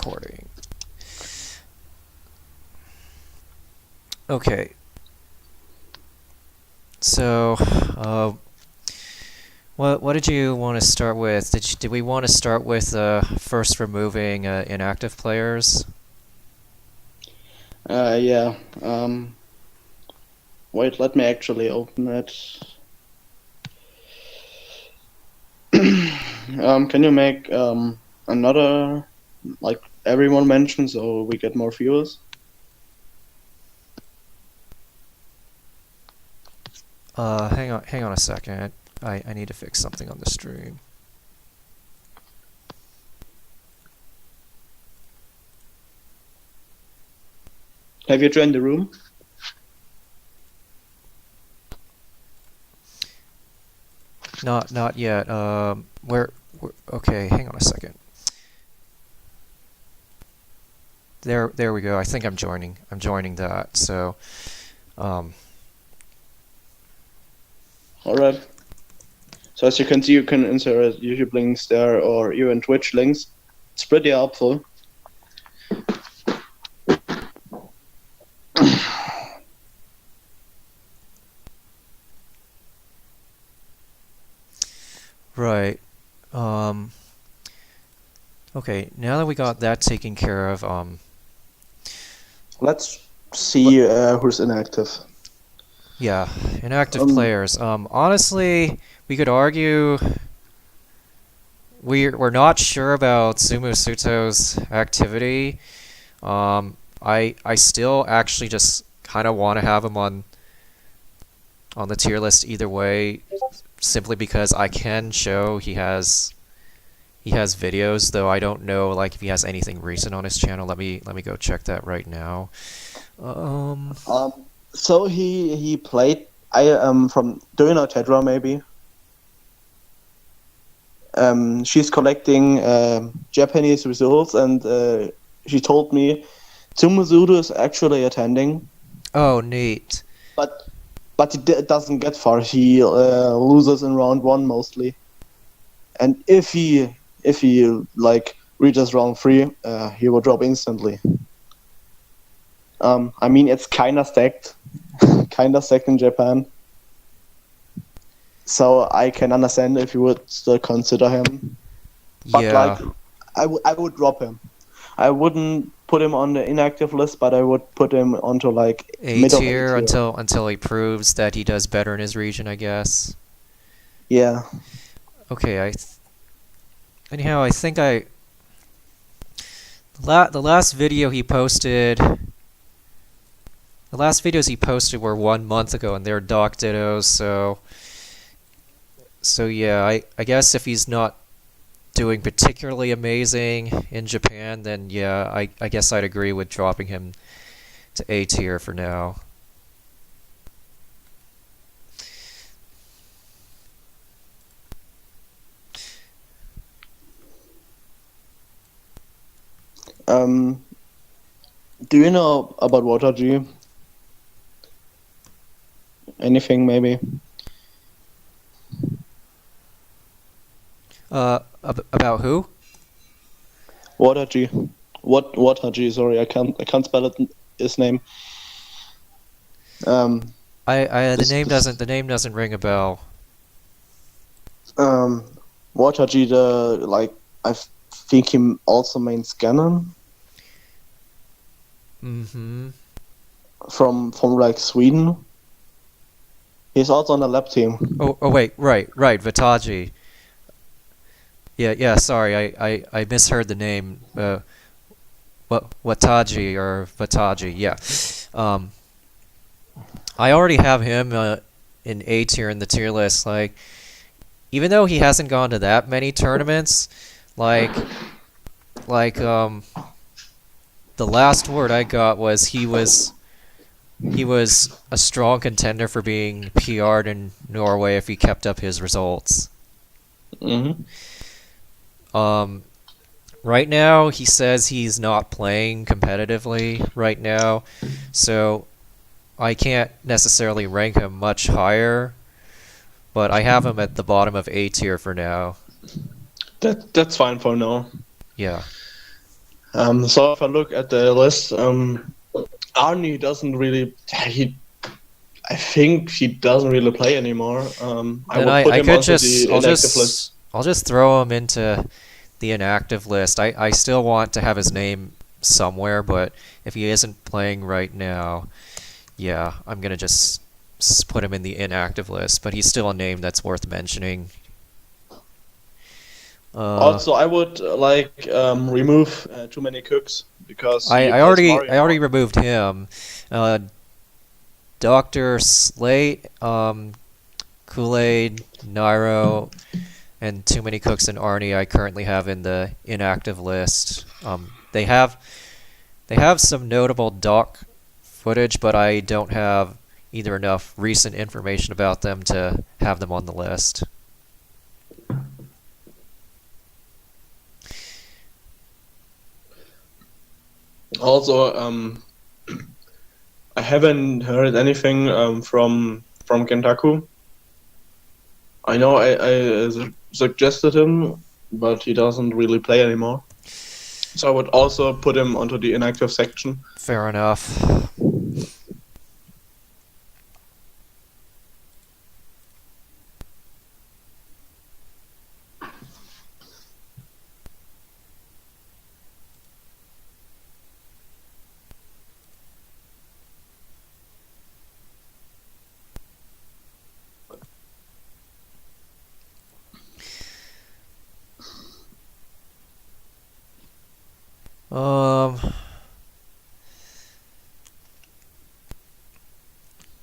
recording. Okay. So, what did you want to start with? Did we want to start with first removing inactive players? Yeah. Wait, let me actually open it. Can you make another, like, everyone mention so we get more viewers? Hang on a second. I need to fix something on the stream. Have you joined the room? Not yet. Okay, hang on a second. There we go. I think I'm joining. I'm joining that. So, All right. So as you can see, you can insert YouTube links there or even Twitch links. It's pretty helpful. right. Okay, now that we got that taken care of, Let's see who's inactive. yeah, inactive players. Honestly, we could argue we're not sure about Sumu Suto's activity. I still actually just kind of want to have him on the tier list either way, simply because I can show he has videos, though I don't know like if he has anything recent on his channel. Let me go check that right now. So he played. From, do you know Tedra maybe? She's collecting Japanese results, and she told me Tsumuzudo is actually attending. Oh, neat. But it doesn't get far. He loses in round 1 mostly. And if he like reaches round 3, he will drop instantly. I mean, it's kind of stacked in Japan. So I can understand if you would still consider him. But Yeah. I would drop him. I wouldn't put him on the inactive list, but I would put him onto like A mid of tier A tier. until he proves that he does better in his region, I guess. Yeah. Okay, anyhow, I think the last video he posted. The last videos he posted were 1 month ago, and they're Doc Dittos, so yeah, I guess if he's not doing particularly amazing in Japan, then yeah, I guess I'd agree with dropping him to A tier for now. Do you know about Water G? Anything maybe? About who? Water G. Water G? Sorry, I can't spell it. His name. The name doesn't ring a bell. Water G. I think he also mains Ganon. Mm-hmm. From like Sweden. He's also on the lab team. Oh wait, right, Vataji. Yeah, sorry, I misheard the name. Wataji or Vataji, yeah. I already have him in A tier in the tier list. Like, even though he hasn't gone to that many tournaments, like the last word I got was he was a strong contender for being PR'd in Norway if he kept up his results. Mm-hmm. Right now, he says he's not playing competitively right now, so I can't necessarily rank him much higher, but I have him at the bottom of A tier for now. That's fine for now. Yeah. So if I look at the list, Arnie doesn't really. He, I think he doesn't really play anymore. I Then would put I him could onto just the inactive list. I'll just throw him into the inactive list. I still want to have his name somewhere, but if he isn't playing right now, yeah, I'm gonna just put him in the inactive list. But he's still a name that's worth mentioning. Uh, Also, I would remove too many cooks because he plays Mario I already now. removed him. Uh, Doctor Slate, Kool-Aid, Nairo, and Too Many Cooks and Arnie I currently have in the inactive list. They have some notable doc footage, but I don't have either enough recent information about them to have them on the list. Also, I haven't heard anything from Kentaku. I know I suggested him, but he doesn't really play anymore. So I would also put him onto the inactive section. Fair enough. Um,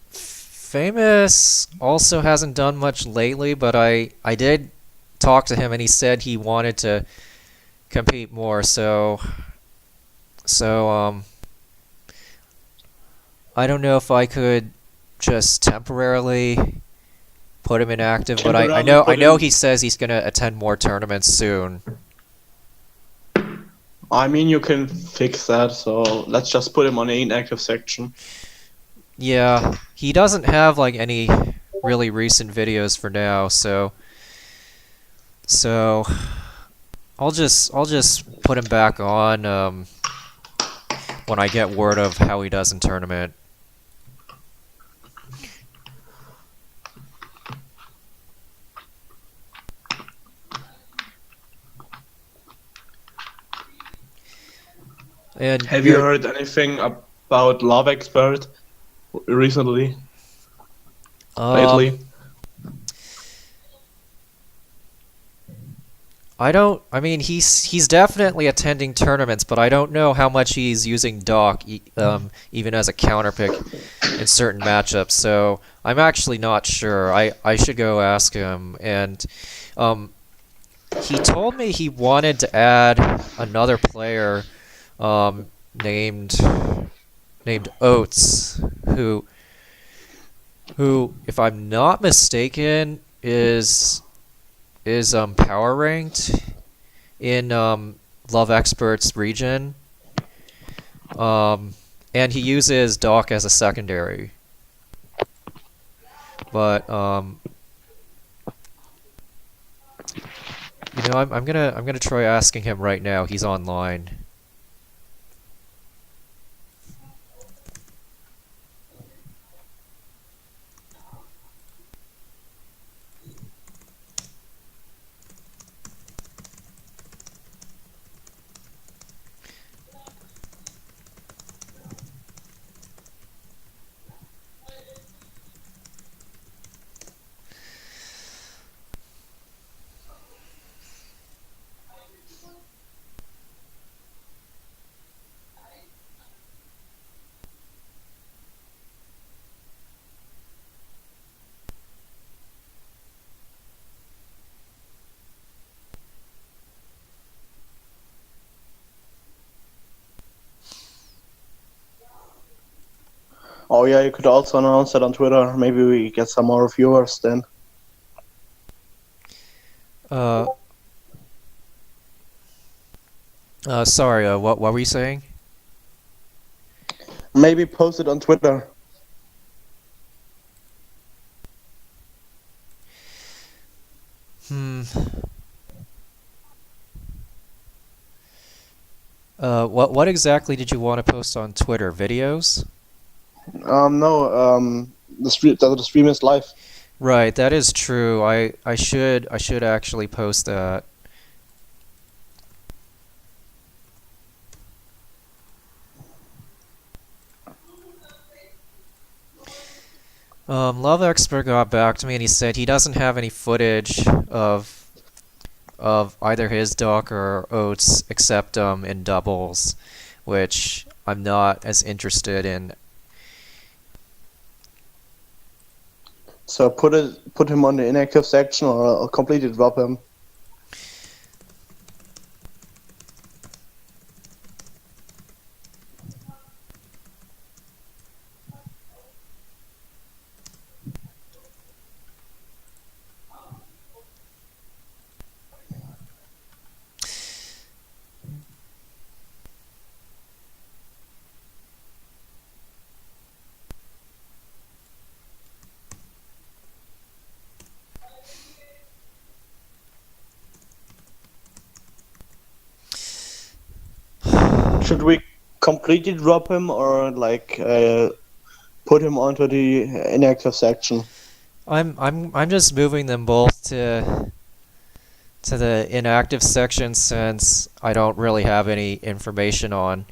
Famous also hasn't done much lately, but I did talk to him and he said he wanted to compete more. So I don't know if I could just temporarily put him inactive, but Temporarily I put know him. he says he's gonna attend more tournaments soon. I mean, you can fix that. So let's just put him on the inactive section. Yeah, he doesn't have like any really recent videos for now, so I'll just put him back on when I get word of how he does in tournament. And Have you you're heard anything about Love Expert recently, um lately? I don't. I mean, he's definitely attending tournaments, but I don't know how much he's using Doc, even as a counter pick in certain matchups. So I'm actually not sure. I should go ask him. And um, he told me he wanted to add another player named Oates, who, if I'm not mistaken, is power ranked in Love Expert's region, um, and he uses Doc as a secondary. But I'm gonna try asking him right now. He's online. Oh yeah, you could also announce that on Twitter. Maybe we get some more viewers then. Uh, Sorry. What were you saying? Maybe post it on Twitter. Hmm. What exactly did you want to post on Twitter? Videos? No, the stream is live. Right, that is true. I should actually post that. Love Expert got back to me and he said he doesn't have any footage of either his Doc or Oates except in doubles, which I'm not as interested in. So put him on the inactive section or completely drop him. Should we completely drop him or like put him onto the inactive section? I'm just moving them both to the inactive section since I don't really have any information on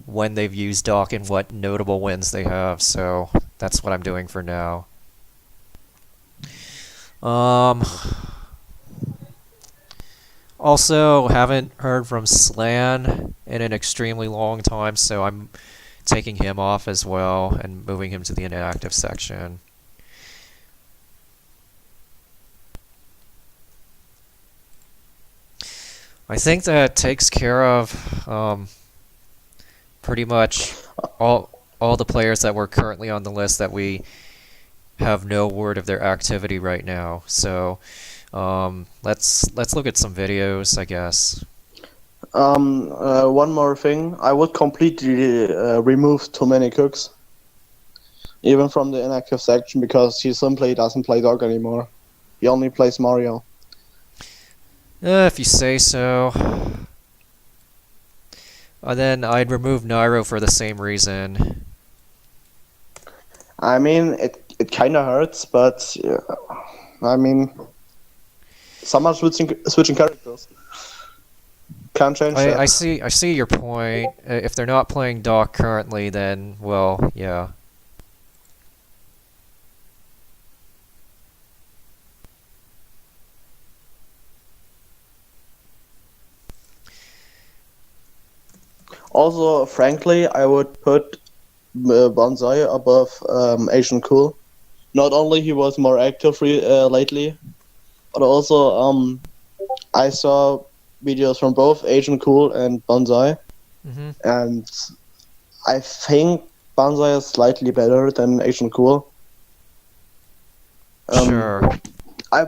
when they've used Doc and what notable wins they have, so that's what I'm doing for now. Um, Also, haven't heard from Slan in an extremely long time, so I'm taking him off as well and moving him to the inactive section. I think that takes care of pretty much all the players that were currently on the list that we have no word of their activity right now. So let's look at some videos, I guess. One more thing, I would completely remove too many cooks, even from the inactive section, because he simply doesn't play Dog anymore. He only plays Mario. If you say so. Then I'd remove Nairo for the same reason. I mean, it kind of hurts, but I mean, some are switching characters. Can't change that. I see your point. If they're not playing Doc currently, then well, yeah. Also, frankly, I would put Bonsai above Asian Cool. Not only he was more active lately, but also I saw videos from both Asian Cool and Bonsai, Hmm. and I think Bonsai is slightly better than Asian Cool. Sure. I,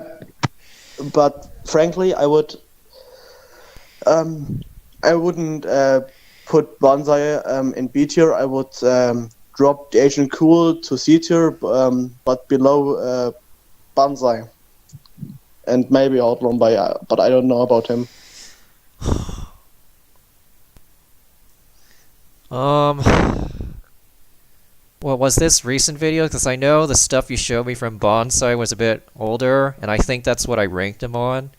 but frankly, I wouldn't put Bonsai in B tier. I would drop the Asian Cool to C tier, but below Bonsai. And maybe Outlaw by, but I don't know about him. Um, well, was this recent video? Because I know the stuff you showed me from Bonsai was a bit older, and I think that's what I ranked him on.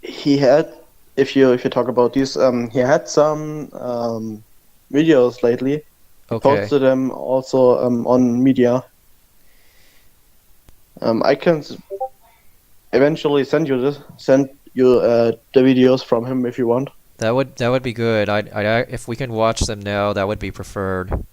He had, if you talk about these, he had some videos lately. He Okay. posted them also on media. I can eventually send you the videos from him if you want. That would be good. If we can watch them now, that would be preferred.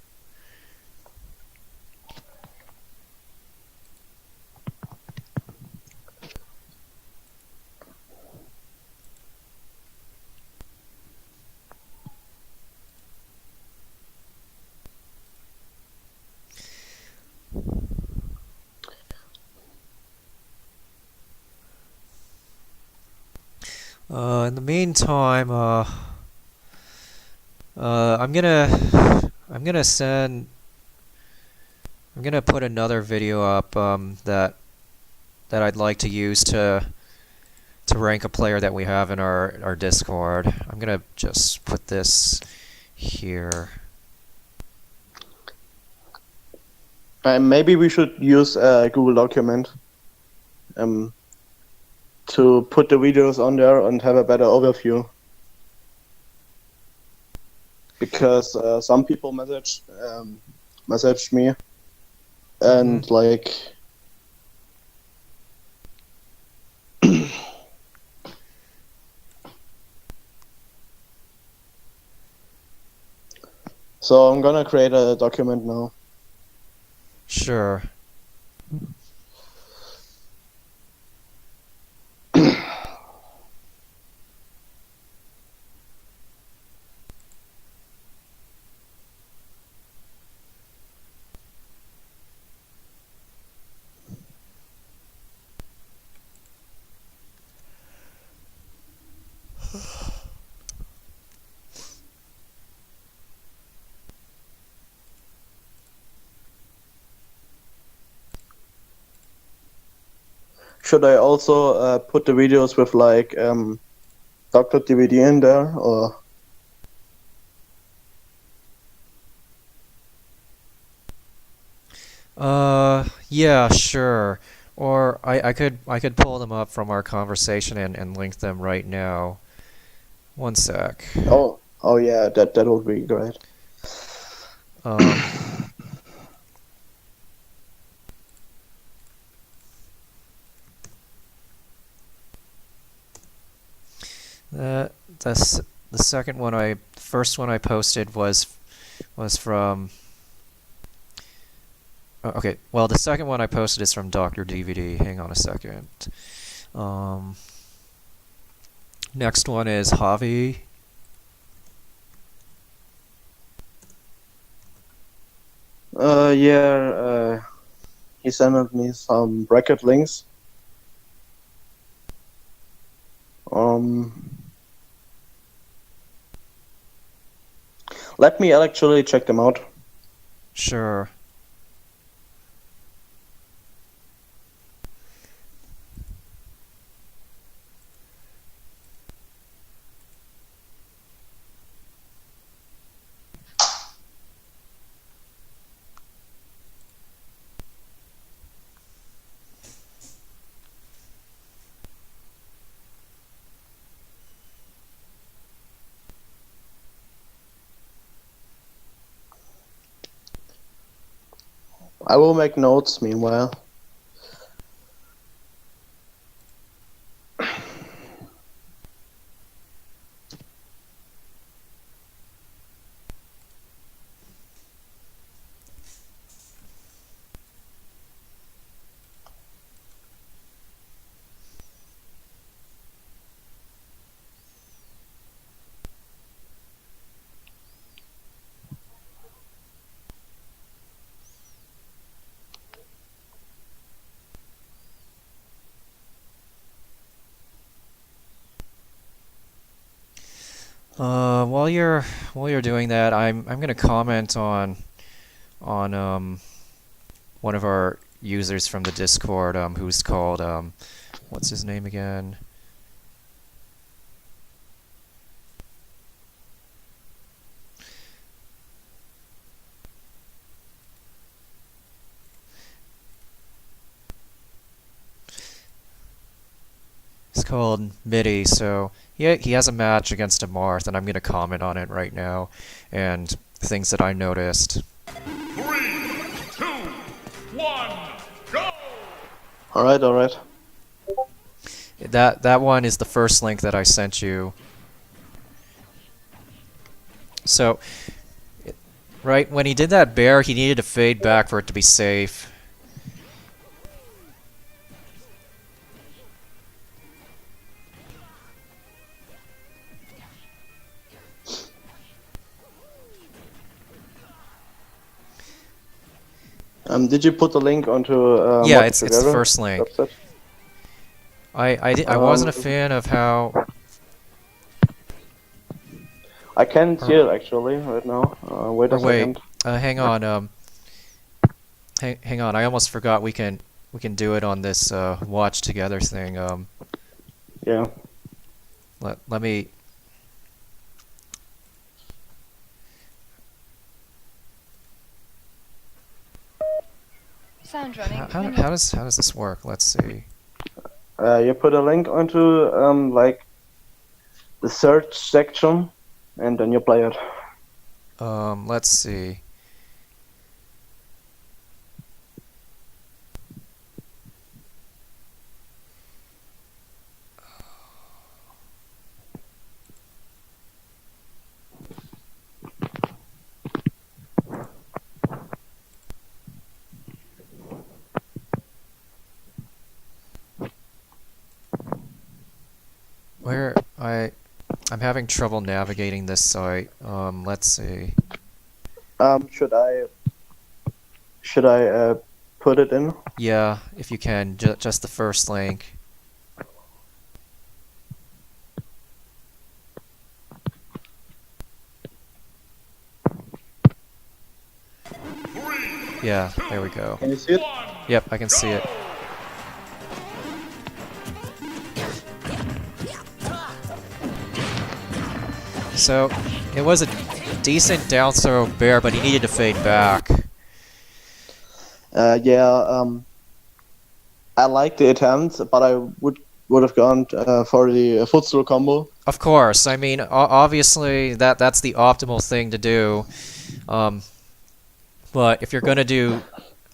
In the meantime, I'm gonna send I'm gonna put another video up that I'd like to use to rank a player that we have in our Discord. I'm gonna just put this here. Maybe we should use a Google document to put the videos on there and have a better overview. Because some people messaged me and like so I'm gonna create a document now. Sure. Should I also put the videos with like Dr. DVD in there, or? Yeah, sure. Or I could pull them up from our conversation and link them right now. One sec. Oh yeah, that would be great. Um, that that's the first one I posted was from. Okay, well the second one I posted is from Doctor DVD. Hang on a second. Um, Next one is Javi. Yeah, he sent me some bracket links. Let me actually check them out. Sure. I will make notes meanwhile. While you're doing that, I'm gonna comment on one of our users from the Discord who's called what's his name again? It's called Midi. So he has a match against a Marth, and I'm gonna comment on it right now, and things that I noticed. 3, 2, 1, go! All right. That one is the first link that I sent you. So, right when he did that bear, he needed to fade back for it to be safe. Did you put the link onto? Yeah, Mod it's the Together first link. website? I wasn't a fan of how. I can't see it actually right now. Wait a Or wait, second. hang on. Hang on. I almost forgot we can do it on this watch together thing. Yeah. Let me. Sound running. How does this work? Let's see. You put a link onto like the search section, and then you play it. Let's see. Where I'm having trouble navigating this site. Let's see. Should I put it in? Yeah, if you can, just the first link. Yeah, there we go. Can you see it? Yep, I can see it. So, it was a decent down throw bear, but he needed to fade back. Yeah. I like the attempt, but I would have gone for the footstool combo. Of course, I mean, obviously that's the optimal thing to do. But if you're gonna do,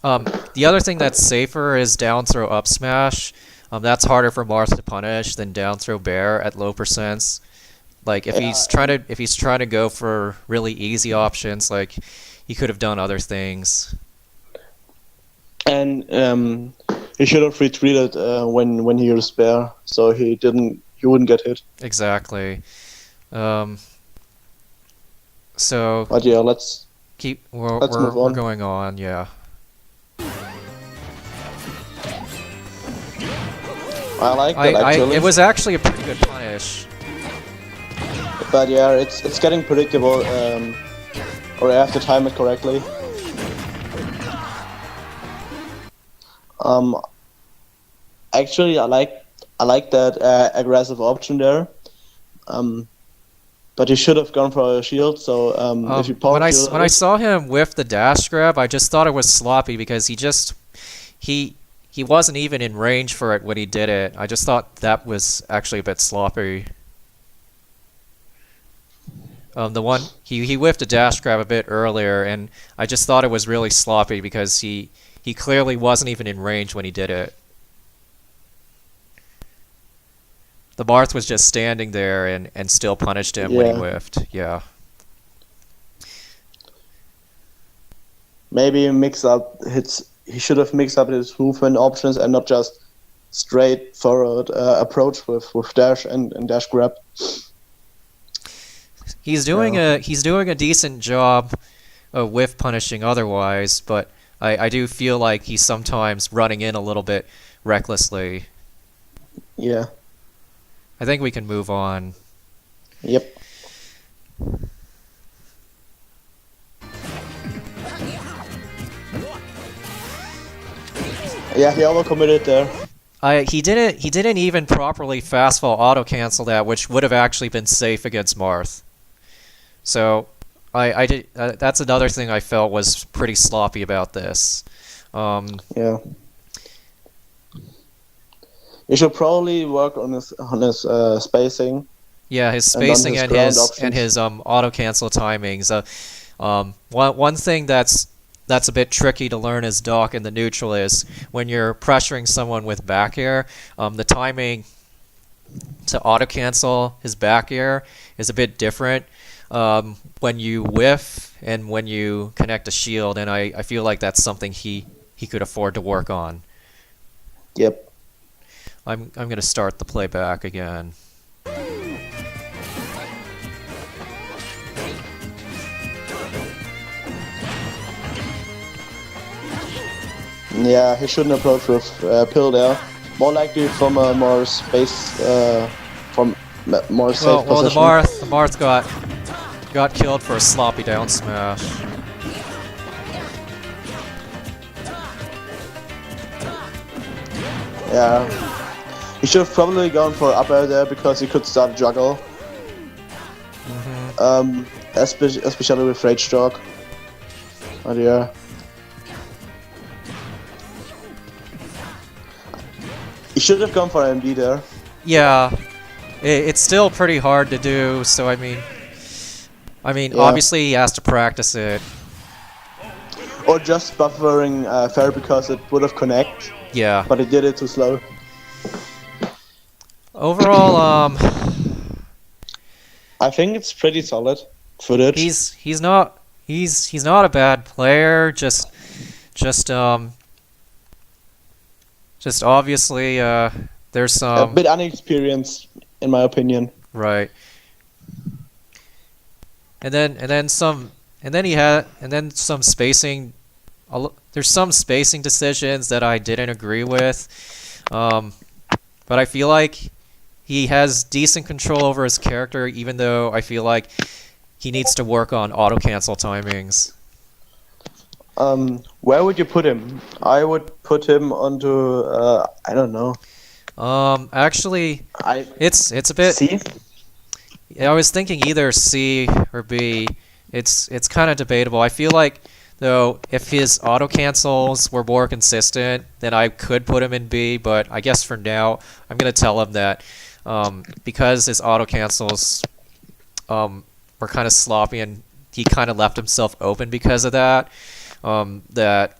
the other thing that's safer is down throw up smash. That's harder for Marth to punish than down throw bear at low percents. Like if he's trying to go for really easy options, like he could have done other things. And he should have retreated when he used bear, so he wouldn't get hit. Exactly. So. But yeah, let's We're move on. going on, yeah. I like that actually. It was actually a pretty good punish. But yeah, it's getting predictable, or I have to time it correctly. Actually, I like that aggressive option there. But he should have gone for a shield. So if you when I saw him whiff the dash grab, I just thought it was sloppy because he wasn't even in range for it when he did it. I just thought that was actually a bit sloppy. The one he whiffed a dash grab a bit earlier, and I just thought it was really sloppy because he clearly wasn't even in range when he did it. The Marth was just standing there and still punished him when he whiffed. Yeah. Maybe mix up his. He should have mixed up his movement options and not just straightforward approach with dash and dash grab. He's doing a decent job of whiff punishing otherwise, but I do feel like he's sometimes running in a little bit recklessly. Yeah. I think we can move on. Yep. Yeah, he overcommitted there. He didn't even properly fastfall auto cancel that, which would have actually been safe against Marth. So I did. That's another thing I felt was pretty sloppy about this. Yeah. You should probably work on his spacing. Yeah, his spacing and his auto cancel timings. One thing that's a bit tricky to learn as Doc in the neutral is when you're pressuring someone with back air, the timing to auto cancel his back air is a bit different when you whiff and when you connect a shield, and I feel like that's something he could afford to work on. Yep. I'm gonna start the playback again. Yeah, he shouldn't approach with pill there. More likely from a more space, from more safe position. Well, the Marth got killed for a sloppy down smash. Yeah, He should have probably gone for up air there because he could start a juggle. Especially with Rage Dog. Oh dear. He should have gone for MD there. Yeah, it's still pretty hard to do. So Yeah. obviously he has to practice it. Or just buffering fair because it would have connect, Yeah. but he did it too slow. Overall, I think it's pretty solid footage. he's not a bad player. Just obviously there's a some bit unexperienced, in my opinion. right. And then some spacing. There's some spacing decisions that I didn't agree with, but I feel like he has decent control over his character, even though I feel like he needs to work on auto cancel timings. Where would you put him? I would put him onto I don't know. Actually, I it's a bit. C. I was thinking either C or B. It's kind of debatable. I feel like though if his auto cancels were more consistent, then I could put him in B. But I guess for now, I'm gonna tell him that because his auto cancels were kind of sloppy and he kind of left himself open because of that. That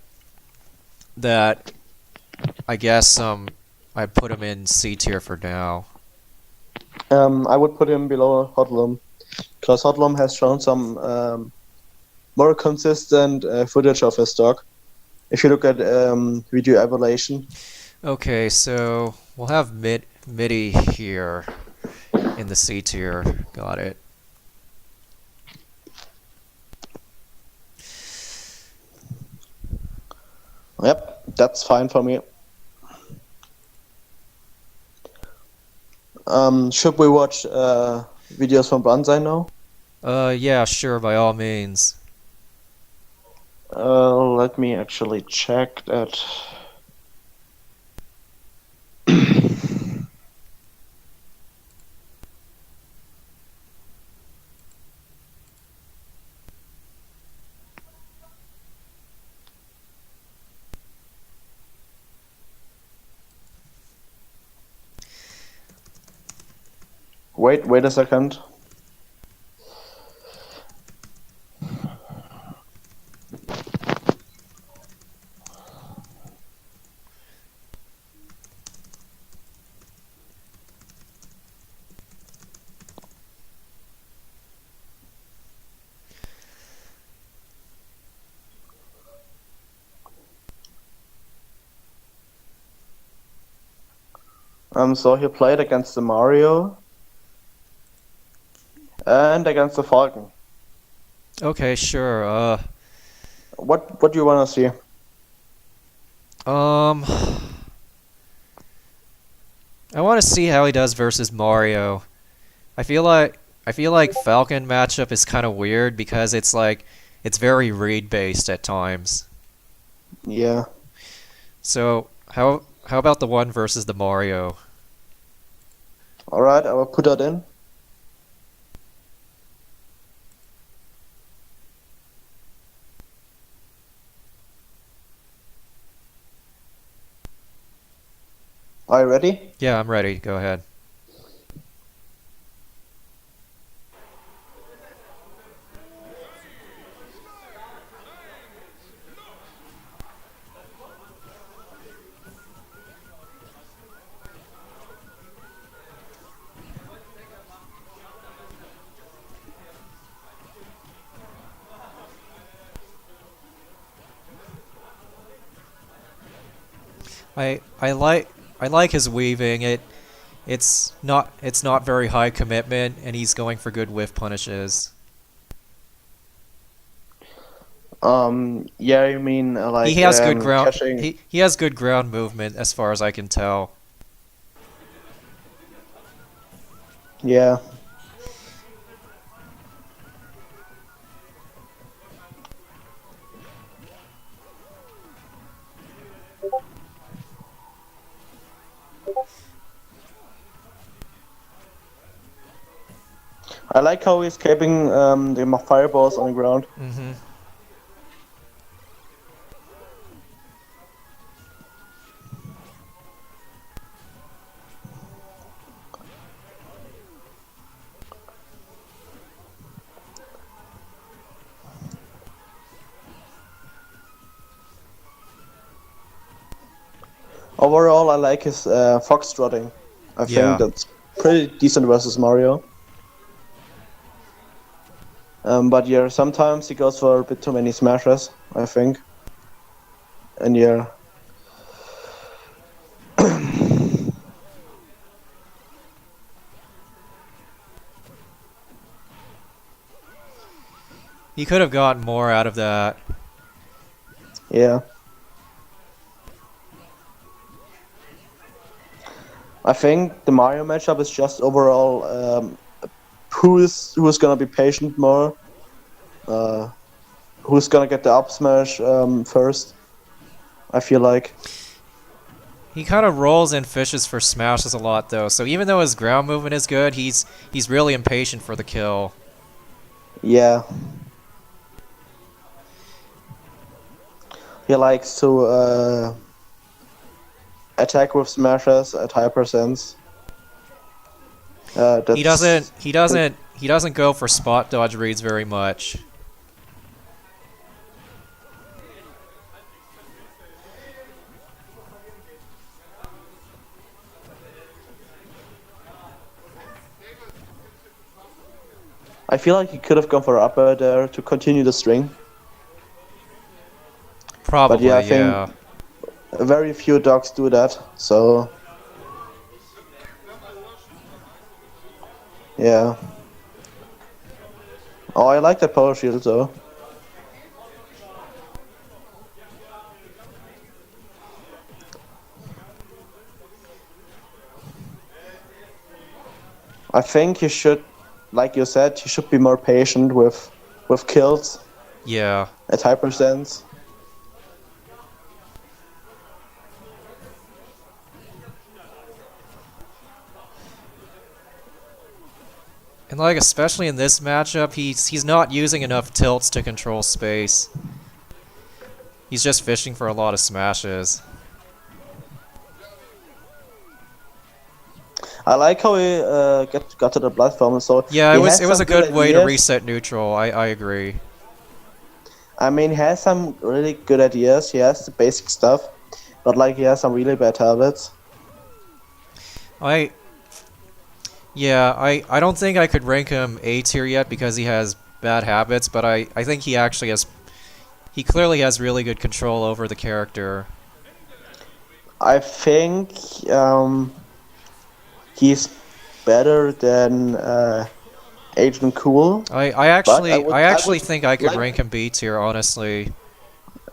I guess I'd put him in C tier for now. I would put him below Hotlum, because Hotlum has shown some more consistent footage of his dog. If you look at video evaluation. Okay, so we'll have MIDI here in the C tier. Got it. Yep, that's fine for me. Should we watch videos from Banzai now? Yeah, sure, by all means. Let me actually check that. Wait a second. So he played against the Mario and against the Falcon. Okay, sure. What do you want to see? I want to see how he does versus Mario. I feel like Falcon matchup is kind of weird because it's very read based at times. Yeah. So how about the one versus the Mario? All right, I will put that in. Are you ready? Yeah, I'm ready. Go ahead. I like his weaving. It's not very high commitment, and he's going for good whiff punishes. Yeah, you mean like He has good ground. catching. He has good ground movement, as far as I can tell. Yeah. I like how he's escaping the fireballs on the ground. Mm-hmm. Overall, I like his foxtrotting. I think Yeah. that's pretty decent versus Mario. But yeah, sometimes he goes for a bit too many smashes, I think. And yeah, He could have gotten more out of that. yeah. I think the Mario matchup is just overall who's gonna be patient more, uh, who's gonna get the up smash first. I feel like. He kind of rolls and fishes for smashes a lot though. So even though his ground movement is good, he's really impatient for the kill. Yeah. He likes to attack with smashes at high percents. He doesn't go for spot dodge reads very much. I feel like he could have gone for up air there to continue the string. Probably, yeah, I yeah. think very few dogs do that, so yeah. Oh, I like that power shield though. I think he should, like you said, he should be more patient with kills Yeah. at high percents. And like especially in this matchup, he's not using enough tilts to control space. He's just fishing for a lot of smashes. I like how he got to the platform. So Yeah, he it was has it was some a good way to ideas. reset neutral. I agree. I mean, he has some really good ideas. He has the basic stuff, but like he has some really bad habits. I I don't think I could rank him A tier yet because he has bad habits, but I think he clearly has really good control over the character. I think he's better than Agent Cool, but I I actually would think I could like. rank him B tier, honestly.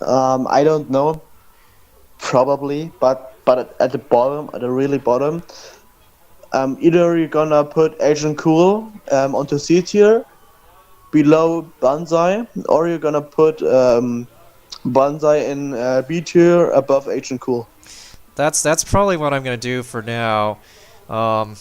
I don't know, probably, but at the bottom, at the really bottom, either you're gonna put Agent Cool onto C tier below Banzai, or you're gonna put Banzai in B tier above Agent Cool. That's probably what I'm gonna do for now. Um,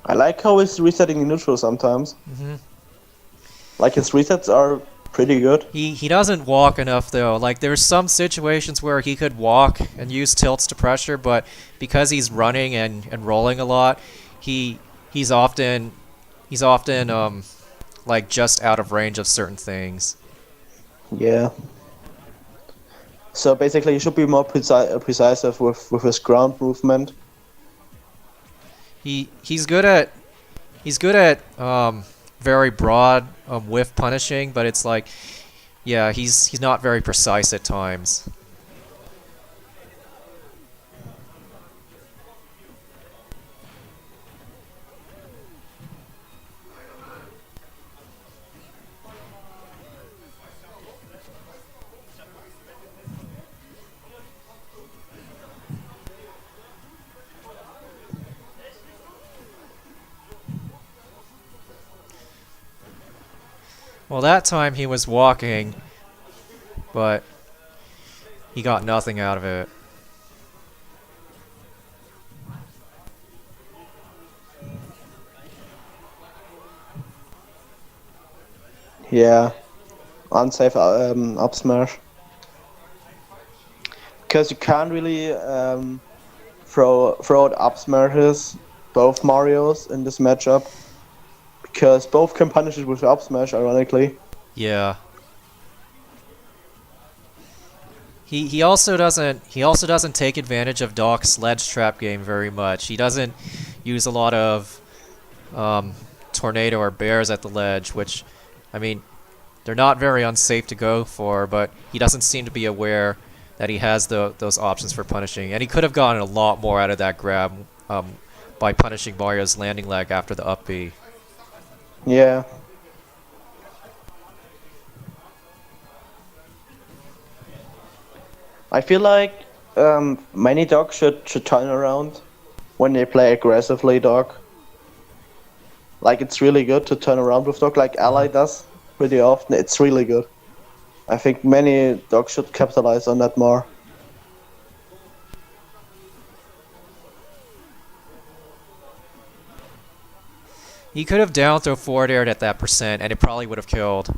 I like how he's resetting in neutral sometimes. mhm. Like his resets are pretty good. He doesn't walk enough though. Like there's some situations where he could walk and use tilts to pressure, but because he's running and rolling a lot, he he's often he's often like just out of range of certain things. Yeah. So basically, he should be more precise with his ground movement. He's good at very broad whiff punishing, but it's like yeah, he's not very precise at times. Well, that time he was walking, but he got nothing out of it. Yeah, unsafe up smash. Because you can't really throw out up smashes, both Marios in this matchup. Because both can punish it with up smash, ironically. Yeah. He also doesn't take advantage of Doc's ledge trap game very much. He doesn't use a lot of tornado or bears at the ledge, which, I mean, they're not very unsafe to go for, but he doesn't seem to be aware that he has those options for punishing, and he could have gotten a lot more out of that grab by punishing Mario's landing leg after the up B. Yeah. I feel like many dogs should turn around when they play aggressively dog. Like it's really good to turn around with dog, like Ally does pretty often. It's really good. I think many dogs should capitalize on that more. He could have down throw forward aired at that percent, and it probably would have killed.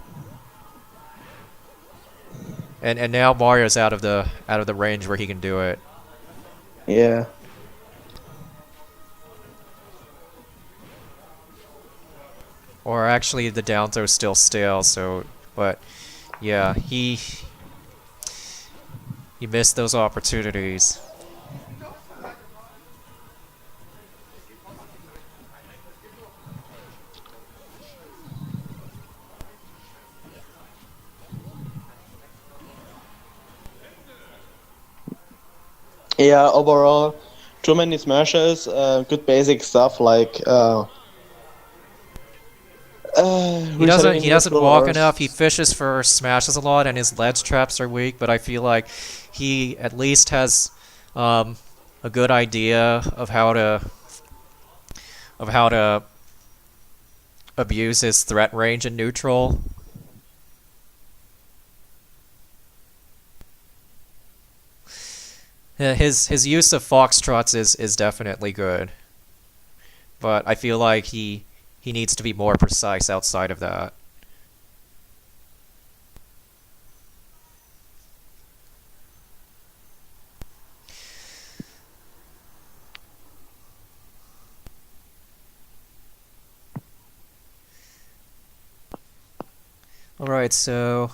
And now Mario's out of the range where he can do it. Yeah. Or actually, the down throw's still stale. So, but yeah, he missed those opportunities. Yeah, overall, too many smashes, good basic stuff like He doesn't neutral walk or enough. He fishes for smashes a lot, and his ledge traps are weak. But I feel like he at least has a good idea of how to abuse his threat range in neutral. Yeah, his use of foxtrots is definitely good, but I feel like he needs to be more precise outside of that. All right, so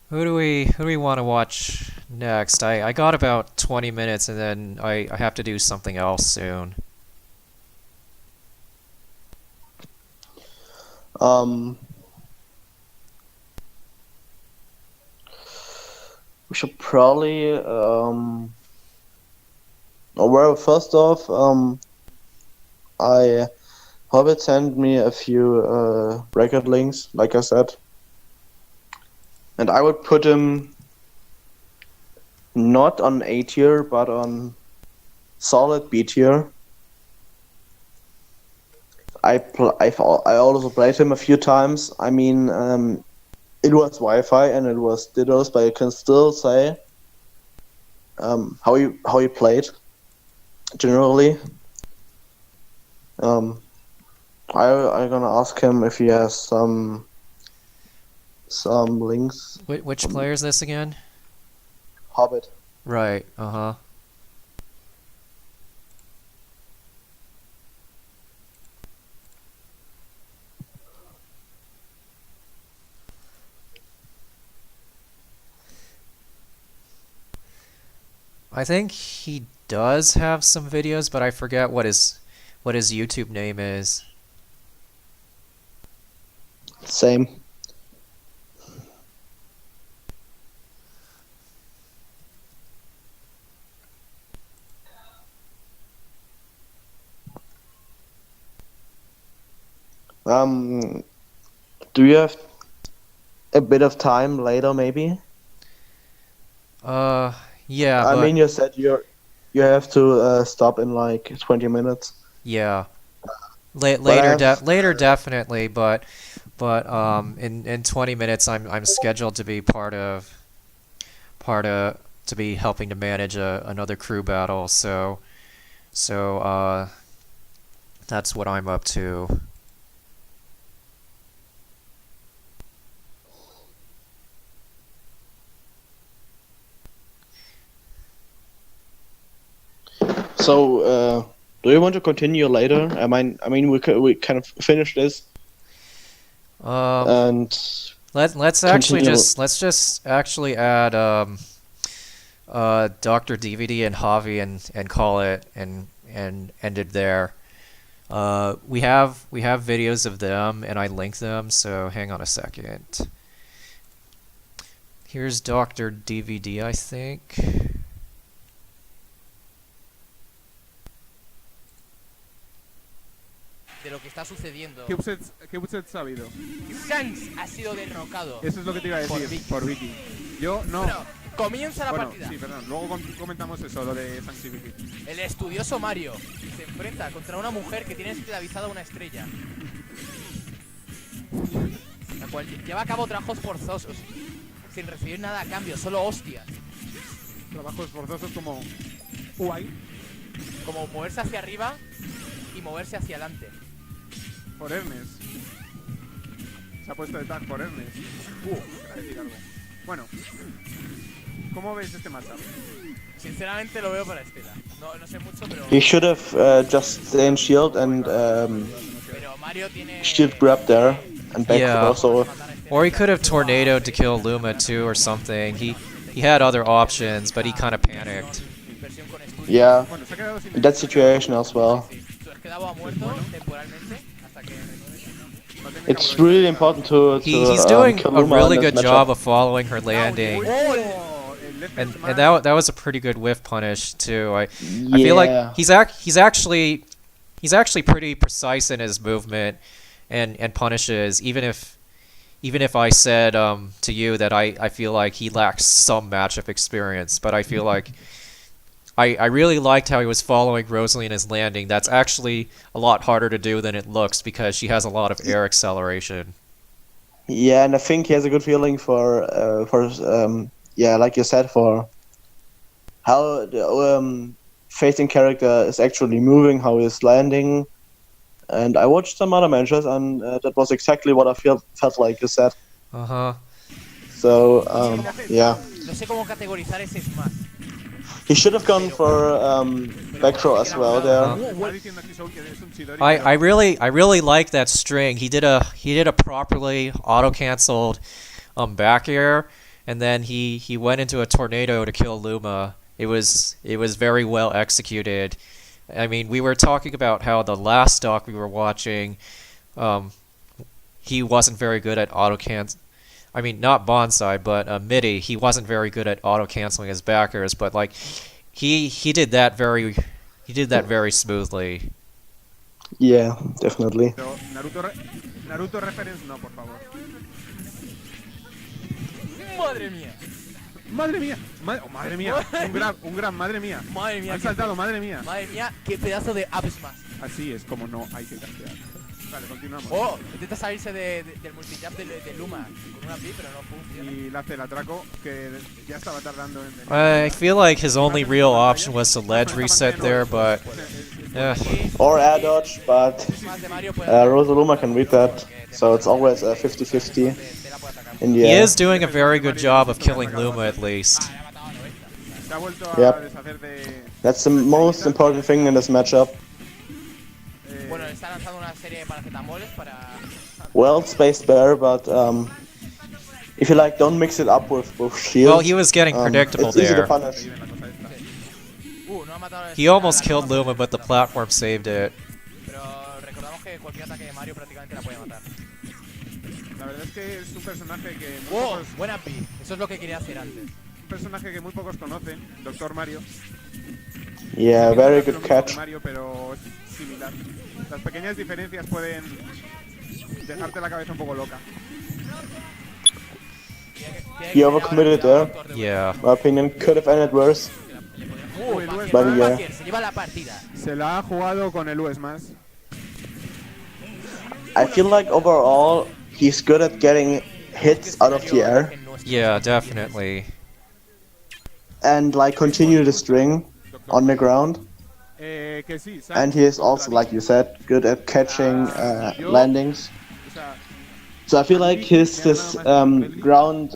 who do we want to watch next? I got about 20 minutes, and then I have to do something else soon. we should probably well, first off, I Hobbit sent me a few record links, like I said, and I would put him not on A tier, but on solid B tier. I also played him a few times. I mean, it was Wi-Fi and it was Diddles, but I can still say how he played generally. I'm gonna ask him if he has some links. Which player is this again? Hobbit. Right. Uh-huh. I think he does have some videos, but I forget what his YouTube name is. Same. Do you have a bit of time later, maybe? Yeah, I but mean, you said you have to stop in like 20 minutes. yeah. But Later definitely, but But in 20 minutes, I'm scheduled to be part of to be helping to manage another crew battle. So that's what I'm up to. So, do you want to continue later? I mean, we kind of finish this Um, and let's actually continue. let's just actually add Dr. DVD and Javi and call it and end it there. We have videos of them and I linked them, so hang on a second. Here's Dr. DVD, I think. De lo que está sucediendo. ¿Qué upsets ha habido? Sans ha sido derrocado. Eso es lo que te iba a decir, por Vicky. Yo no. Bueno, comienza la Bueno, partida. sí, perdón. Luego comentamos eso, lo de Sans y Vicky. El estudioso Mario se enfrenta contra una mujer que tiene esclavizada a una estrella, la cual lleva a cabo trabajos forzosos sin recibir nada a cambio, solo hostias, Trabajos forzosos como Uai, como moverse hacia arriba y moverse hacia adelante. por Ernest. Se ha puesto de tag por Ernest. Para decir algo. Bueno, ¿cómo veis este matchup? Sinceramente lo veo para Estela. No sé mucho, pero He should have just stayed in shield and pero Mario tiene shield grab there and back Yeah. also. matar a Estela. Or he could have tornadoed to kill Luma too or something. He had other options, but he kind of panicked. Inversión con estudio. Yeah, Bueno, se ha quedado sin in that situation as well. Su esclavo ha muerto temporalmente hasta que It's really important to He's doing kill a Luma really in this good matchup. job of following her landing. el left And smash. that was a pretty good whiff punish too. I feel Yeah. like he's actually pretty precise in his movement and punishes, even if I said to you that I feel like he lacks some matchup experience, but I feel like I really liked how he was following Rosalie in his landing. That's actually a lot harder to do than it looks because she has a lot of air acceleration. Yeah, and I think he has a good feeling for yeah, like you said, for how the facing character is actually moving, how he's landing. And I watched some other matches, and that was exactly what I felt like you said. Uh-huh. So yeah, no sé cómo categorizar ese smash. he should have gone for back throw as well there. Está diciendo aquí Soul que es un Chidori, I pero- really like that string. He did a properly auto canceled back air, and then he went into a tornado to kill Luma. It was very well executed. I mean, we were talking about how the last stock we were watching, he wasn't very good at auto cancel. I mean, not bonsai, but MIDI. He wasn't very good at auto canceling his backers, but like he did that very smoothly. Yeah, definitely. Pero Naruto reference no, por favor. Madre mía. Madre mía, madre mía, un gran, madre mía. Madre mía. Han saltado, madre mía. Madre mía, qué pedazo de up smash. Así es como no hay que castear. Vale, continuamos. Oh, intenta salirse del multijump de Luma con una pi, pero no funciona. Y le hace el atraco que ya estaba tardando en... I feel like his only real option was to ledge reset there, but Or air dodge, but Más de Mario puede Rosaluma can read that, so it's always a 50-50 Estela puede atacar. in the he air. is doing a very good job of killing Luma at least. Ha matado a 90. Se ha vuelto a Yep. deshacer de... That's the most important thing in this matchup. Bueno, le está lanzando una serie de paracetamoles para... Well spaced bear, but if you like, don't mix it up with shield. Well, he was getting predictable it's easy to there. punish. la cosa esta. No ha matado a He almost killed Luma, but the platform saved it. Pero recordamos que cualquier ataque de Mario prácticamente la puede matar. La verdad es que es un personaje que muy ¡Oh! pocos, Buena pi. Eso es lo que quería hacer antes. un personaje que muy pocos conocen, Doctor Mario. Yeah, No very hace good lo mismo catch. que Mario, pero es similar. Las pequeñas diferencias pueden dejarte la cabeza un poco loca. He overcommitted there. Yeah. My opinion could have ended worse. Uy, Luis But Mas yeah. Se lleva la partida. se la ha jugado con el US más. I feel like overall he's good at getting hits out of the air Yeah, definitely. and like continue the string on the ground. Que sí, Sainz And he is contra also, like you said, good at catching Yo- landings. O sea, So I feel like his ground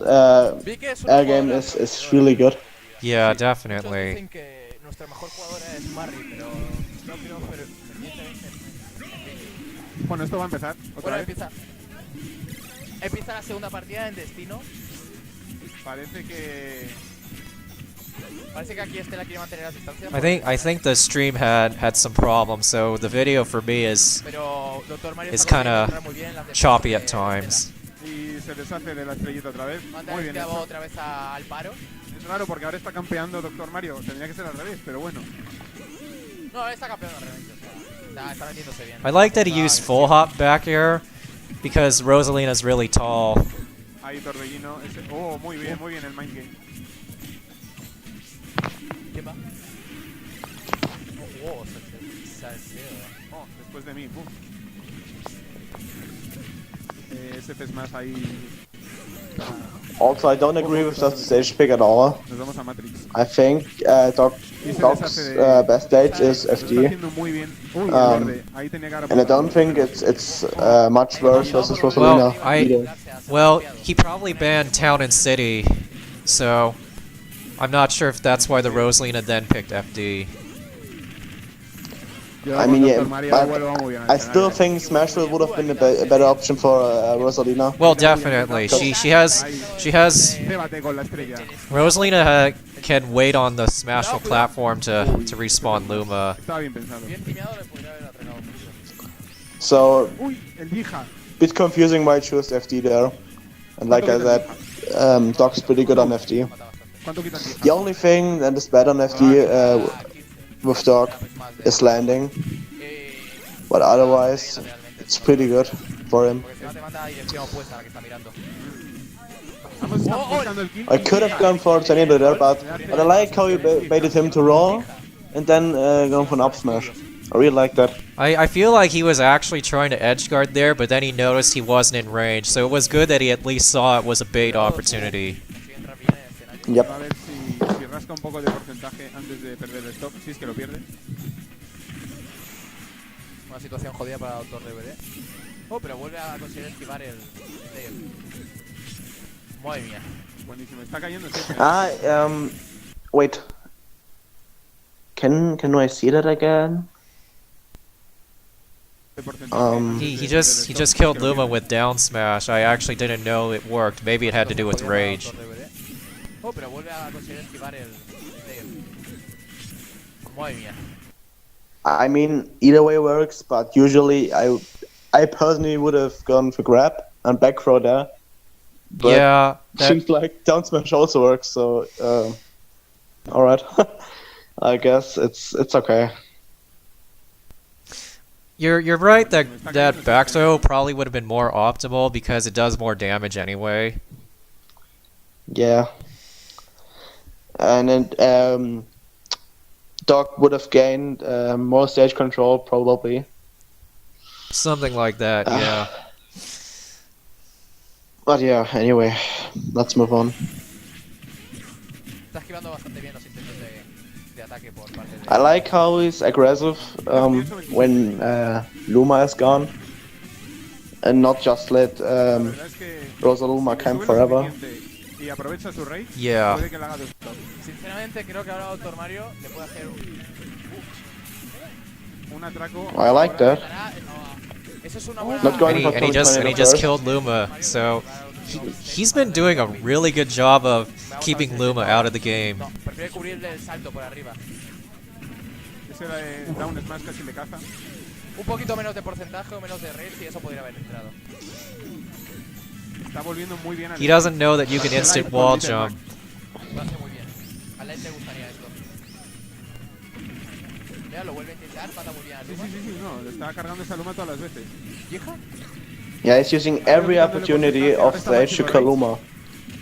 Vi que es un air jugador game de is alrededor. really good. Yeah, Muchos definitely. dicen que nuestra mejor jugadora es Marry, pero no creo fervientemente en bueno, esto va a empezar otra Bueno, vez. empieza la segunda partida en Destino. Parece que Parece que aquí Estela quiere mantener las distancias. I think the stream had some problems, so the video for me is Pero Dr. Mario It's está consiguiendo kinda entrar muy bien en las defensas choppy de at times. y se deshace de la estrellita otra vez. Manda Muy el bien esclavo hecho. otra vez al paro. Es raro porque ahora está campeando Doctor Mario. Tendría que ser al revés, pero bueno. No, él está campeón realmente. O sea, está metiéndose bien. I like that he Está used bien, full sí. hop back air because Rosalina's really tall. Ahí Torbellino. Oh, muy bien el mind game. ¿Quién va? Oh, salseo. Oh, después de mí. Ese pez más ahí. Also, I don't agree with that stage pick at all. Nos vamos a Matrix. I think Y se Doc's deshace de- best stage is Lo está FD, haciendo muy bien. Uy, el Um, verde. Ahí tenía que haber and I apuntado. don't think it's much worse versus Well, Rosalina. I either. well he probably banned Town and City, so I'm not sure if that's why the Rosalina then picked FD. Yo I con mean, yeah, Dr. Mario but vuelvo muy bien al I still escenario. think Smashville would have been a better option for Rosalina. Well, definitely. She has Cébate con la estrella. Rosalina can wait on the Smashville platform to respawn Luma. Estaba bien pensado. Bien timeado le podría haber atacado mucho. So, Uy, el Yija. bit confusing why I chose FD there. And like I said, Doc's pretty good on FD. Mata bastante. ¿Cuánto quita el Yija? The only thing that is bad on FD with Doc is landing, Eh, but otherwise, it's pretty good for him. Porque si no te manda a la dirección opuesta a la que está mirando. Vamos, está buscando el kill. I could have gone for Tornado there, but I like how you baited him to roll and then gone for an up smash. I really like that. I feel like he was actually trying to edgeguard there, but then he noticed he wasn't in range, so it was good that he at least saw it was a bait opportunity. Consigue entrar bien en el escenario. Yep. A ver si rasca un poco de porcentaje antes de perder el stop. Si es que lo pierde. Una situación jodida para Doctor DVD. Oh, pero vuelve a conseguir esquivar el tail. Madre mía. Buenísimo. Está cayendo siempre. Wait. Can I see that again? De porcentaje antes He de just perder el stop. killed Si es que lo Luma pierde. with down smash. I actually didn't know it worked. Maybe it had to do with Jodida para rage. Doctor DVD. Oh, pero vuelve a conseguir esquivar el tail. Madre mía. I mean, either way works, but usually I personally would have gone for grab and back throw there. But Yeah, that, seems like down smash also works, so alright. I guess it's okay. you're right that back throw probably would have been more optimal because it does more damage anyway. Yeah. And then Doc would have gained more stage control probably. Something like that, yeah. But yeah, anyway, let's move on. Está esquivando bastante bien los intentos de ataque por parte de... I like how he's aggressive when Luma is gone, and not just let La verdad es que Rosaluma si camp sube lo forever. suficiente y aprovecha su rage, Yeah. puede que le haga dos stop. Sinceramente creo que ahora Doctor Mario le puede hacer Un atraco. I like that. Eso es una buena... Not going And he, for and he just Tornado and he just first. killed Luma, so he's been doing a really good job of keeping Luma out of the game. No, prefiere cubrirle el salto por arriba. Ese down smash casi le caza. Un poquito menos de porcentaje o menos de rage y eso podría haber entrado. Está volviendo muy bien al He doesn't know that you can instant wall jump. Lo hace muy bien. A Light le gustaría esto. Mira, lo vuelve a intentar, mata muy bien a Sí, Luma. sí, no, le está cargando esa Luma todas las veces. ¿Vieja? Yeah, he's using every opportunity of stage to kill Luma.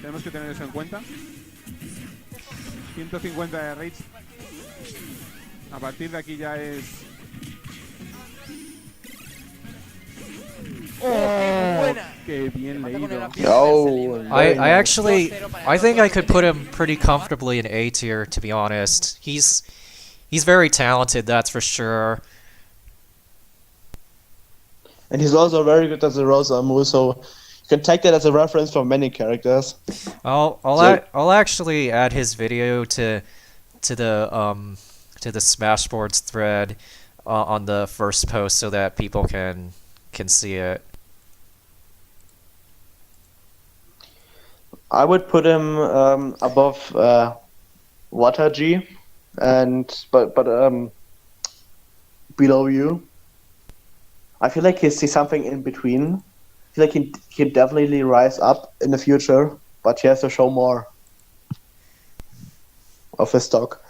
Tenemos que tener eso en cuenta. 150 de rage. A partir de aquí ya es... ¡Qué buena! Qué bien Mata con el leído. ambiente Oh, Marcelino. very I nice. actually 2-0 para I think I nosotros, could put Marcelino. him pretty comfortably in A tier, to be honest. He's very talented, that's for sure. And he's also very good as a Rosamu, so you can take that as a reference for many characters. So- I'll actually add his video to the Smashboards thread on the first post so that people can see it. I would put him above Wataji, but below you. I feel like he's something in between. I feel like he can definitely rise up in the future, but he has to show more of his stock.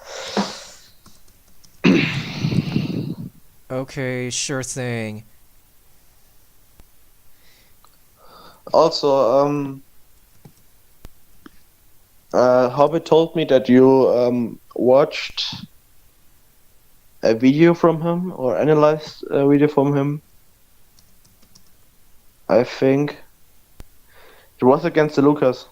Okay, sure thing. Also, Hobbit told me that you watched a video from him or analyzed a video from him. I think it was against the Lucas.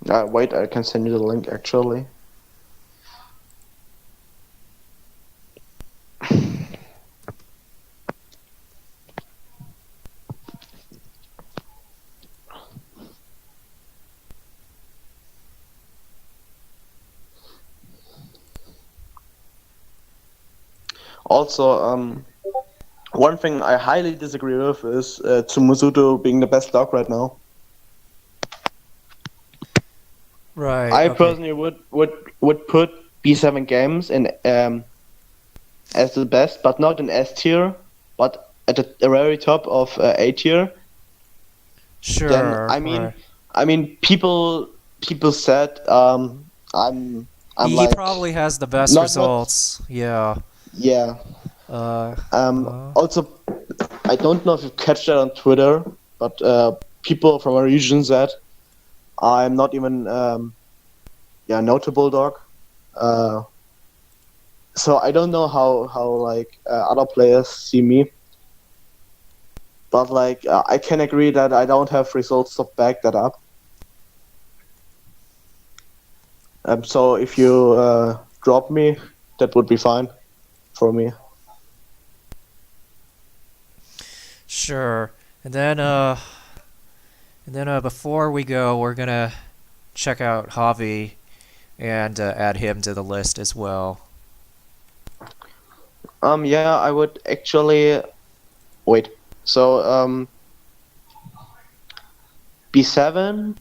Wait, I can send you the link actually. Also, one thing I highly disagree with is Tsumusuto being the best dog right now. Right. I okay. personally would put B7 games in as the best, but not in S tier, but at the very top of A tier. Sure. Then right. I mean, people said I'm He like probably has the best not- results. Yeah. yeah. Uh, Also, I don't know if you catch that on Twitter, but people from our region said I'm not even notable dog. So I don't know how like other players see me, but like I can agree that I don't have results to back that up. So if you drop me, that would be fine for me. Sure. And then before we go, we're gonna check out Javi and add him to the list as well. Yeah, I would actually wait. So B7,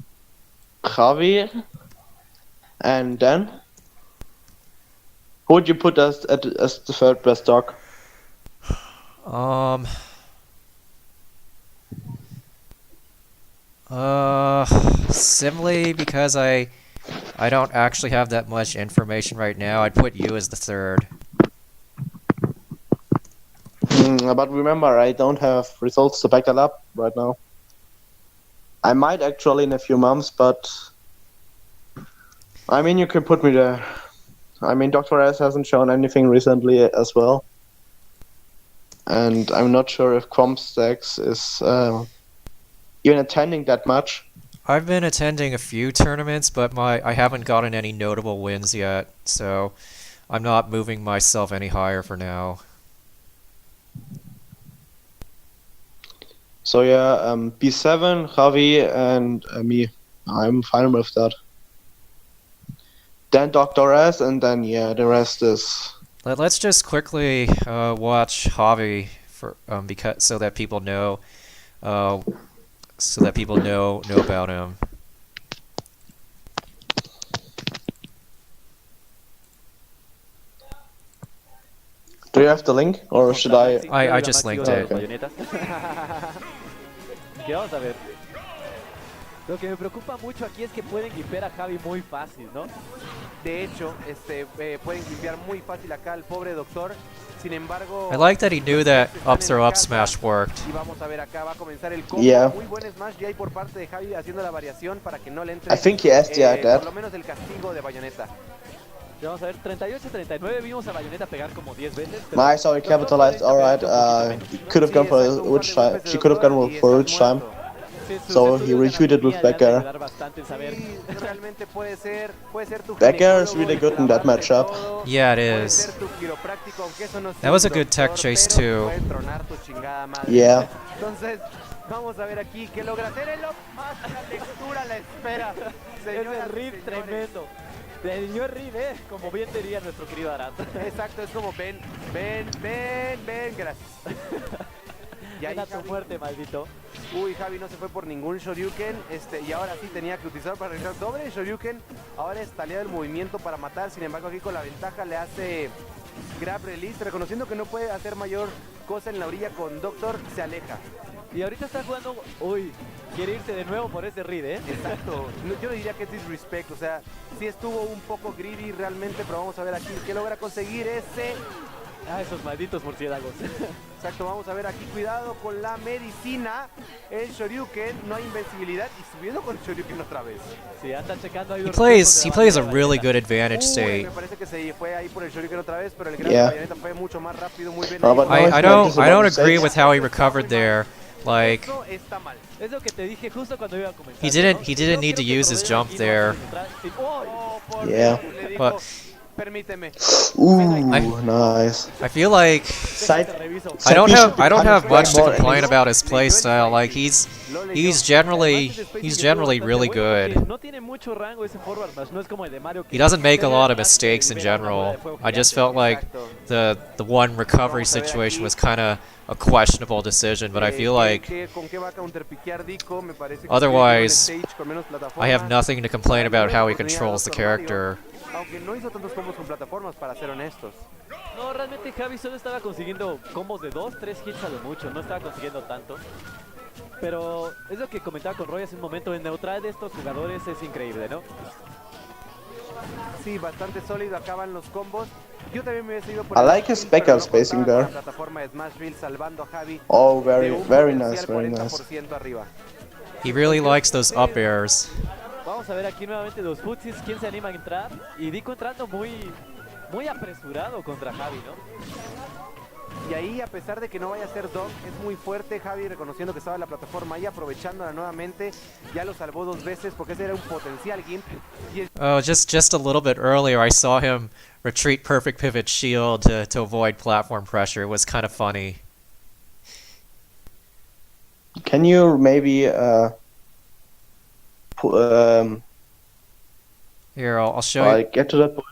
Javi, and then who would you put as the third best dog? Um. Simply because I don't actually have that much information right now, I'd put you as the third. But remember, I don't have results to back that up right now. I might actually in a few months, but I mean, you can put me there. I mean, Dr. S hasn't shown anything recently as well. And I'm not sure if Comstacks is even attending that much. I've been attending a few tournaments, but I haven't gotten any notable wins yet, so I'm not moving myself any higher for now. So yeah, B7, Javi, and me. I'm fine with that. Then Dr. S, and then yeah, the rest is. Let's just quickly watch Javi for because so that people know know about him. Do you have the link, or should I? I just linked it. ¿Qué vamos a ver? Lo que me preocupa mucho aquí es que pueden gimpear a Javi muy fácil, ¿no? De hecho, pueden gimpear muy fácil acá al pobre doctor. Sin embargo, I like that he knew that up throw up smash worked. y vamos a ver acá, va a comenzar el combo. Yeah. Muy buen smash ya hay por parte de Javi haciendo la variación para que no le entre I think he SDI'd por that. lo menos el castigo de bayoneta. Ya vamos a ver, 38-39, vimos a Bayonetta pegar como 10 veces. Pero Nice, how he Doctor capitalized. puede Alright, intervenir un poquito he could have menos. gone for Sí, exacto, un par witch de time. golpes de She could have doctor gone y for estás witch time. muerto. Sí, sus So he estudios de retweeted with anatomía le back han de air. ayudar bastante en saber. Sí, realmente puede ser tu Back air is ginecólogo really y good in that clavarte matchup. todo. Yeah, it Puede is. ser tu quiropráctico, aunque eso no sea That was a un good tech doctor, chase pero too. puede tronar tu chingada madre. Yeah. Entonces, vamos a ver aquí qué logra hacer el up más la lectura la espera. Ese rip tremendo. Le dio el rip, como bien diría nuestro querido Arat. Exacto, es como ven, gracias. Y ahí Ven a tu Javi- muerte, maldito. Uy, Javi no se fue por ningún Shoryuken, y ahora sí tenía que utilizar para realizar doble Shoryuken. Ahora es taleado el movimiento para matar, sin embargo aquí con la ventaja le hace grab release, reconociendo que no puede hacer mayor cosa en la orilla con Doctor, se aleja. Y ahorita está jugando. Uy, quiere irse de nuevo por ese read, Exacto, yo no diría que es disrespect, o sea, sí estuvo un poco greedy realmente, pero vamos a ver aquí que logra conseguir ese. Ah, esos malditos murciélagos. Exacto, vamos a ver aquí, cuidado con la medicina, el Shoryuken, no hay invencibilidad y subiendo con el Shoryuken otra vez. Sí, anda checando ahí He los plays tiempos he de plays a la really Bayonetta. good advantage Uy, state. me parece que se fue ahí por el Shoryuken otra vez, pero el gran Yeah. Bayonetta fue mucho más rápido, muy bien. No, ahí. but now I, he's I like, don't this is I about don't to agree say. with how he recovered there. Like Eso está mal. Es lo que te dije justo cuando iba a comenzar. he didn't ¿no? he didn't No need to quiero que use his problemas jump aquí no there. vayan a entrar. Sí. ¡Oh! Oh, por Yeah. Dios, le dijo, But permíteme. Ooh, nice. I feel like Side. Te reviso. I don't Side have much to more complain enemies. about his playstyle. Like he's generally really good. No tiene mucho rango ese forward smash, no es como el de Mario. He doesn't make a lot of mistakes in general. I just felt like the one recovery situation was kind of a questionable decision, but I feel like ¿Con qué va a counterpiquear Dico? Me parece que otherwise, tiene un stage con menos I have plataformas. nothing to complain about how he Oportunidad de controls the Dr. Mario, character. Aunque no hizo tantos combos con plataformas, para ser honestos. No, realmente Javi solo estaba consiguiendo combos de 2, 3 hits a lo mucho, no estaba consiguiendo tanto. Pero es lo que comentaba con Roy hace un momento, el neutral de estos jugadores es increíble, ¿no? Sí, bastante sólido, acaban los combos. Yo también me hubiese ido por I el like his Smashville, pero backup no spacing contaba con there. la plataforma de Smashville salvando a Javi Oh, de very, un very potencial nice, very nice. 40% arriba. He really likes those up airs. Vamos a ver aquí nuevamente los futsis, quién se anima a entrar. Y Dico entrando muy apresurado contra Javi, ¿no? Y ahí, a pesar de que no vaya a ser Dom, es muy fuerte Javi, reconociendo que estaba en la plataforma y aprovechándola nuevamente. Ya lo salvó 2 veces porque ese era un potencial Gimp. Y el Oh, just a little bit earlier, I saw him retreat perfect pivot shield to avoid platform pressure. It was kind of funny. Can you maybe Here, I'll show you. like get to that point?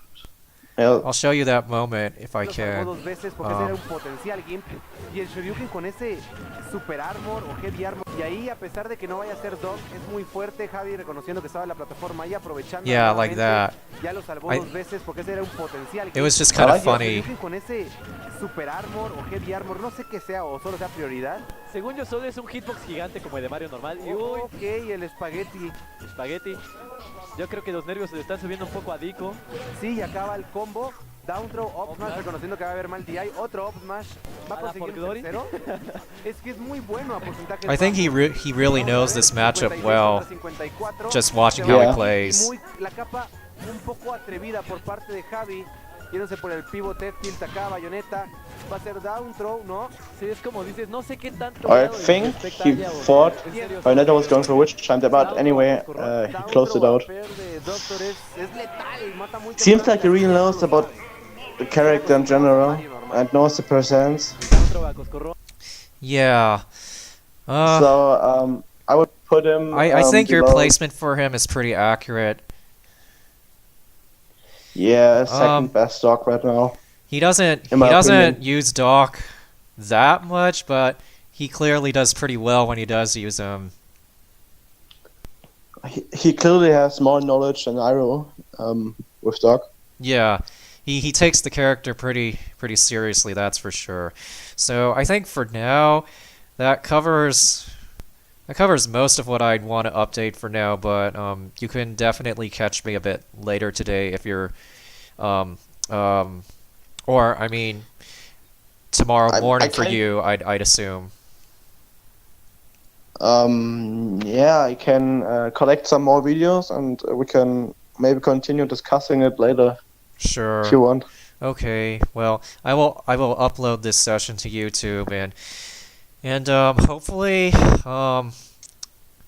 Yeah. I'll show you that moment if I lo salvó can. 2 veces porque ese era un potencial Gimp. Y el Shoryuken con ese Super Armor o Heavy Armor. Y ahí, a pesar de que no vaya a ser Dom, es muy fuerte Javi, reconociendo que estaba en la plataforma y aprovechando. Yeah, like that. Ya lo salvó I- 2 veces porque ese era un potencial It Gimp. was just kind I of like it. funny. Shoryuken con ese Super Armor o Heavy Armor, no sé qué sea o solo sea prioridad. Según yo solo es un hitbox gigante como el de Mario normal. Y uy, Ok, el espagueti. espagueti. Yo creo que los nervios se le están subiendo un poco a Dico. Sí, y acaba el combo. Down throw, up smash, smash. reconociendo que va a haber mal DI. Otro up smash. Va a A la conseguir for glory. un tercero. Es que es muy bueno a porcentaje. I think he really knows this matchup well. Just watching how he Yeah. plays. La capa un poco atrevida por parte de Javi. Yéndose por el pivot tilt acá, Bayonetta. Va a ser down throw, ¿no? Sí, es como dices, no sé qué tanto. I grado de think respect he haya o- thought en serio, Bayonetta was going for witch time there, but anyway, he Down closed it throw out. affair de Doctor es letal, mata muy Seems temprano. like he really knows about the character in general and knows the percents. otro a Coscorro. Yeah. So I would put him. I think your below- placement for him is pretty accurate. Yeah, second Um, best dog right now. He doesn't In my use Doc that much, but he clearly does pretty well when he does use him. He clearly has more knowledge than Iroh with dog. Yeah. He takes the character pretty seriously, that's for sure. So I think for now that covers most of what I'd want to update for now, but you can definitely catch me a bit later today if you're or I mean tomorrow I morning for can- you, I'd assume. Yeah, I can collect some more videos and we can maybe continue discussing it later. Sure. if you want. Okay. Well, I will upload this session to YouTube and hopefully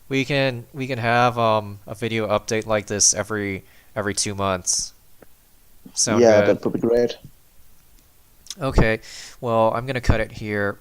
we can have a video update like this every 2 months. Sound Yeah, good? that would be great. Okay. Well, I'm gonna cut it here.